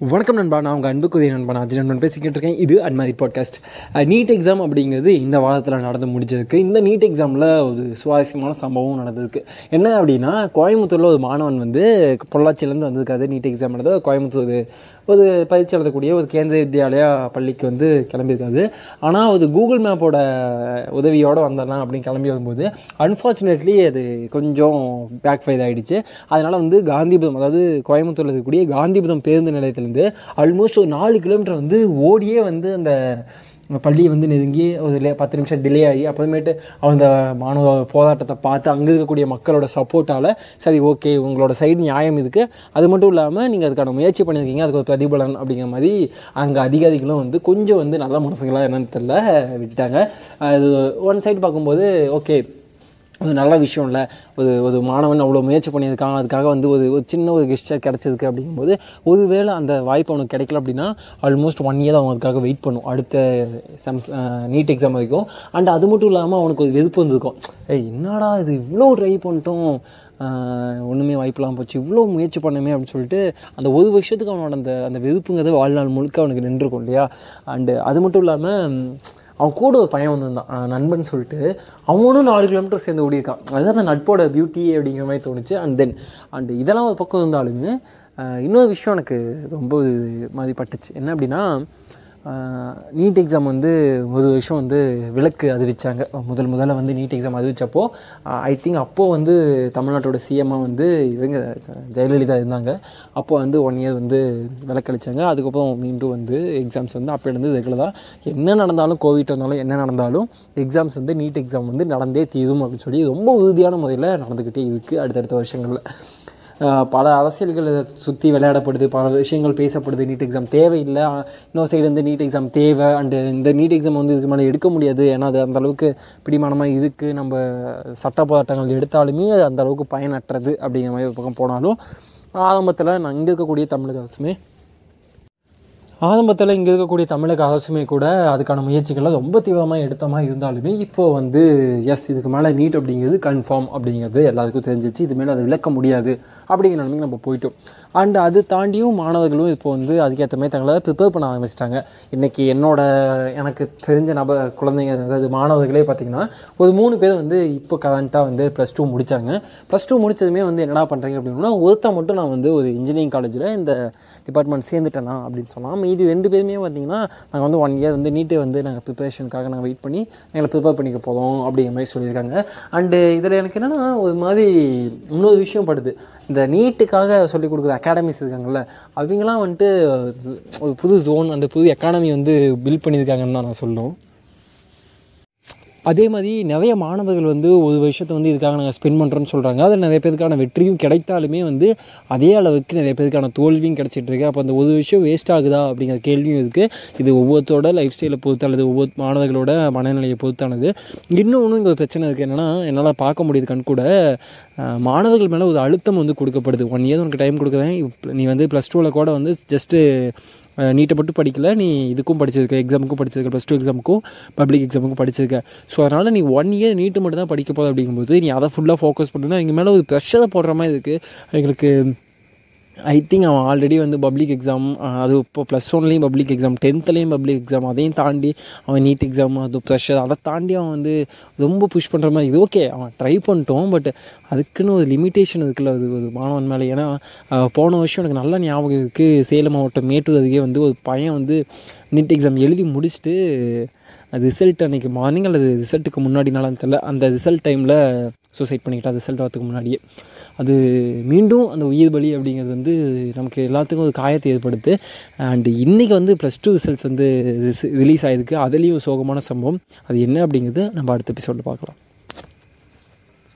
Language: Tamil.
வணக்கம் நண்பா, நான் உங்கள் அன்புக்குரிய நண்பா அஜய் நண்பன் பேசிக்கிட்டு இருக்கேன். இது அன்மாரி பாட்காஸ்ட். நீட் எக்ஸாம் அப்படிங்கிறது இந்த வாரத்தில் நடந்து முடிஞ்சதுக்கு. இந்த நீட் எக்ஸாமில் ஒரு சுவாரஸ்யமான சம்பவம் நடந்திருக்கு. என்ன அப்படின்னா, கோயம்புத்தூரில் ஒரு மாணவன் பொள்ளாச்சியிலேருந்து வந்திருக்காது. நீட் எக்ஸாம் நடந்த கோயம்புத்தூர் ஒரு பயிற்சி எழுதக்கூடிய ஒரு கேந்திர வித்யாலயா பள்ளிக்கு கிளம்பியிருக்காது. ஆனால் அது கூகுள் மேப்போட உதவியோடு வந்தலாம் அப்படின்னு கிளம்பி வரும்போது அன்ஃபார்ச்சுனேட்லி அது கொஞ்சம் பேக் ஃபயர் ஆகிடுச்சு. அதனால் காந்திபுரம், அதாவது கோயம்புத்தூரில் இருக்கக்கூடிய காந்திபுரம் பேருந்து நிலையத்திலேருந்து ஆல்மோஸ்ட் ஒரு 4 கிலோமீட்டர் ஓடியே அந்த பள்ளியை நெருங்கி ஒரு 10 நிமிஷம் டிலே ஆகி அப்புறமேட்டு அந்த மாணவ போராட்டத்தை பார்த்து அங்கே இருக்கக்கூடிய மக்களோட சப்போர்ட்டால் சரி ஓகே, உங்களோட சைடு நியாயம் இருக்குது, அது மட்டும் இல்லாமல் நீங்கள் அதுக்கான முயற்சி பண்ணியிருக்கீங்க, அதுக்கு ஒரு பிரதிபலன் அப்படிங்கிற மாதிரி அங்கே அதிகாரிகளும் கொஞ்சம் நல்ல மனசுங்களாக என்னன்னு தெரியல விட்டுட்டாங்க. அது ஒன் சைடு பார்க்கும்போது ஓகே, அது நல்ல விஷயம் இல்லை. ஒரு மாணவன் அவ்வளோ முயற்சி பண்ணியிருக்காங்க, அதுக்காக ஒரு சின்ன ஒரு கெஸ்டர் கிடச்சிருக்கு. அப்படிங்கும்போது ஒருவேளை அந்த வாய்ப்பு அவனுக்கு கிடைக்கல அப்படின்னா ஆல்மோஸ்ட் 1 இயர் அவங்க அதுக்காக வெயிட் பண்ணும், அடுத்த நீட் எக்ஸாம் வரைக்கும். அண்ட் அது மட்டும் இல்லாமல் அவனுக்கு ஒரு வெறுப்பு வந்துருக்கும், என்னடா இது இவ்வளோ ட்ரை பண்ணிட்டோம், ஒன்றுமே வாய்ப்பெல்லாம் போச்சு, இவ்வளோ முயற்சி பண்ணமே அப்படின்னு சொல்லிட்டு அந்த ஒரு வருஷத்துக்கு அவனோட அந்த வெறுப்புங்கிறது வாழ்நாள் முழுக்க அவனுக்கு நின்றுருக்கும் இல்லையா. அண்டு அது மட்டும் இல்லாமல் அவன் கூட ஒரு பையன் வந்திருந்தான், நண்பன் சொல்லிட்டு. அவனும் 4 கிலோமீட்டர் சேர்ந்து ஓடியிருக்கான். அதுதான் அந்த நட்போட பியூட்டி அப்படிங்கிற மாதிரி தோணுச்சு. அண்ட் இதெல்லாம் ஒரு பக்கம் இருந்தாலுமே இன்னொரு விஷயம் எனக்கு ரொம்ப மாதிரி பட்டுச்சு. என்ன அப்படின்னா, நீட் எக்ஸாம் ஒரு விஷயம் விலக்கு அறிவித்தாங்க. முதல்ல நீட் எக்ஸாம் அறிவித்தப்போ ஐ திங்க் அப்போது தமிழ்நாட்டோட சிஎம்மாக இவங்க ஜெயலலிதா இருந்தாங்க. அப்போது 1 இயர் விலக்கு அளித்தாங்க. அதுக்கப்புறம் மீண்டும் எக்ஸாம்ஸ் அப்போ ரெகுலராக என்ன நடந்தாலும், கோவிட் வந்தாலும் என்ன நடந்தாலும் எக்ஸாம்ஸ் நீட் எக்ஸாம் நடந்தே தீரும் அப்படின்னு சொல்லி ரொம்ப உறுதியான முறையில் நடந்துக்கிட்டே இருக்குது. அடுத்தடுத்த வருஷங்களில் பல அரசியல்களை சுற்றி விளையாடப்படுது, பல விஷயங்கள் பேசப்படுது. நீட் எக்ஸாம் தேவையில்லை, இன்னொரு சைடு நீட் எக்ஸாம் தேவை. அண்டு இந்த நீட் எக்ஸாம் இதுக்கு மேலே எடுக்க முடியாது, ஏன்னா அது அந்தளவுக்கு பிடிமானமாக இருக்குது. நம்ம சட்ட போராட்டங்கள் எடுத்தாலுமே அது அந்தளவுக்கு பயனற்றது அப்படிங்கிற மாதிரி ஒரு பக்கம் போனாலும், ஆரம்பத்தில் இங்கே இருக்கக்கூடிய தமிழக அரசுமே கூட அதுக்கான முயற்சிகளை ரொம்ப தீவிரமாக எடுத்த மாதிரி இருந்தாலுமே இப்போது எஸ், இதுக்கு மேலே நீட் அப்படிங்கிறது கன்ஃபார்ம் அப்படிங்கிறது எல்லாருக்கும் தெரிஞ்சிச்சு. இது மேலே அதை விளக்க முடியாது அப்படிங்கிற நிலைமைக்கு நம்ம போயிட்டோம். அண்ட் அது தாண்டியும் மாணவர்களும் இப்போது அதுக்கேற்ற மாதிரி தங்களை ப்ரிப்பேர் பண்ண ஆரம்பிச்சிட்டாங்க. இன்றைக்கி எனக்கு தெரிஞ்ச குழந்தைங்க, அதாவது மாணவர்களே பார்த்திங்கன்னா ஒரு 3 பேர் இப்போ கரண்ட்டாக +2 முடித்தாங்க. +2 முடித்ததுமே என்னடா பண்ணுறீங்க அப்படின்னா, ஒருத்தன் மட்டும் நான் ஒரு இன்ஜினியரிங் காலேஜில் இந்த டிபார்ட்மெண்ட் சேர்ந்துட்டேனா அப்படின்னு சொன்னால், மீதி 2 பேருமே பார்த்திங்கன்னா நாங்கள் 1 இயர் நீட்டை நாங்கள் ப்ரிப்பரேஷனுக்காக நாங்கள் வெயிட் பண்ணி எங்களை ப்ரிப்பேர் பண்ணிக்க போகிறோம் அப்படிங்கிற மாதிரி சொல்லியிருக்காங்க. அண்டு இதில் எனக்கு என்னென்னா ஒரு மாதிரி இன்னொரு விஷயம் படுது. இந்த நீட்டுக்காக சொல்லிக் கொடுக்குற அகாடமிஸ் இருக்காங்கள்ல, அவங்களாம் ஒரு புது ஜோன், அந்த புது எக்கானமி பில்ட் பண்ணியிருக்காங்கன்னு தான் நான் சொல்லணும். அதே மாதிரி நிறைய மாணவர்கள் ஒரு வருஷத்தை இதுக்காக நாங்கள் ஸ்பெண்ட் பண்ணுறோன்னு சொல்கிறாங்க. அதில் நிறைய பேருக்கான வெற்றியும் கிடைத்தாலுமே அதே அளவுக்கு நிறைய பேருக்கான தோல்வியும் கிடச்சிட்ருக்கு. அப்போ அந்த ஒரு விஷயம் வேஸ்ட் ஆகுதா அப்படிங்கிற கேள்வியும் இருக்குது. இது ஒவ்வொருத்தரோட லைஃப் ஸ்டைலை பொறுத்து அல்லது ஒவ்வொரு மாணவர்களோட மனநிலையை பொறுத்தானது. இன்னொன்று இங்கே ஒரு பிரச்சனை இருக்குது. என்னென்னா, என்னால் பார்க்க முடியுது கண் கூட, மாணவர்கள் மேலே ஒரு அழுத்தம் கொடுக்கப்படுது. 1 இயர் உனக்கு டைம் கொடுக்குறேன், நீ +2ல் கூட ஜஸ்ட்டு நீட்டை மட்டும் படிக்கல, நீ இதுக்கும் படிச்சிருக்க, எக்ஸாமுக்கும் படிச்சிருக்க, +2 எக்ஸாமுக்கும் பப்ளிக் எக்ஸாமுக்கும் படிச்சிருக்க. ஸோ அதனால் நீ 1 இயர் நீட்டு மட்டும் தான் படிக்க போகிற அப்படிங்கும்போது நீ அதை ஃபுல்லாக ஃபோக்கஸ் பண்ணுன்னா எங்கள் மேலே ஒரு ப்ரெஷரை போடுற மாதிரி இருக்குது எங்களுக்கு. ஐ திங்க் அவன் ஆல்ரெடி பப்ளிக் எக்ஸாம், அது இப்போ +1லேயும் பப்ளிக் எக்ஸாம், 10த்லேயும் பப்ளிக் எக்ஸாம், அதையும் தாண்டி அவன் நீட் எக்ஸாம், அது ப்ரெஷர், அதை தாண்டி அவன் ரொம்ப புஷ் பண்ணுற மாதிரி. இது ஓகே, அவன் ட்ரை பண்ணிட்டோம், பட் அதுக்குன்னு ஒரு லிமிட்டேஷன் இருக்குல்ல ஒரு மாணவன் மேலே. ஏன்னா போன வருஷம் எனக்கு நல்லா ஞாபகம் இருக்குது, சேலம் மாவட்டம் மேட்டூர் அருகே ஒரு பையன் நீட் எக்ஸாம் எழுதி முடிச்சுட்டு ரிசல்ட் அன்றைக்கி மார்னிங் அல்லது ரிசல்ட்டுக்கு முன்னாடி நாளான்னு தெரியல, அந்த ரிசல்ட் டைமில் சூசைட் பண்ணிக்கிட்டான். ரிசல்ட் வரத்துக்கு முன்னாடியே அது மீண்டும் அந்த உயிர் பலி அப்படிங்கிறது நமக்கு எல்லாத்துக்கும் ஒரு காயத்தை ஏற்படுத்து. அண்டு இன்றைக்கி +2 ரிசல்ட்ஸ் ரிலீஸ் ஆகிருக்கு. அதுலேயும் சோகமான சம்பவம். அது என்ன அப்படிங்கிறது நம்ம அடுத்த எபிசோடில் பார்க்கலாம்.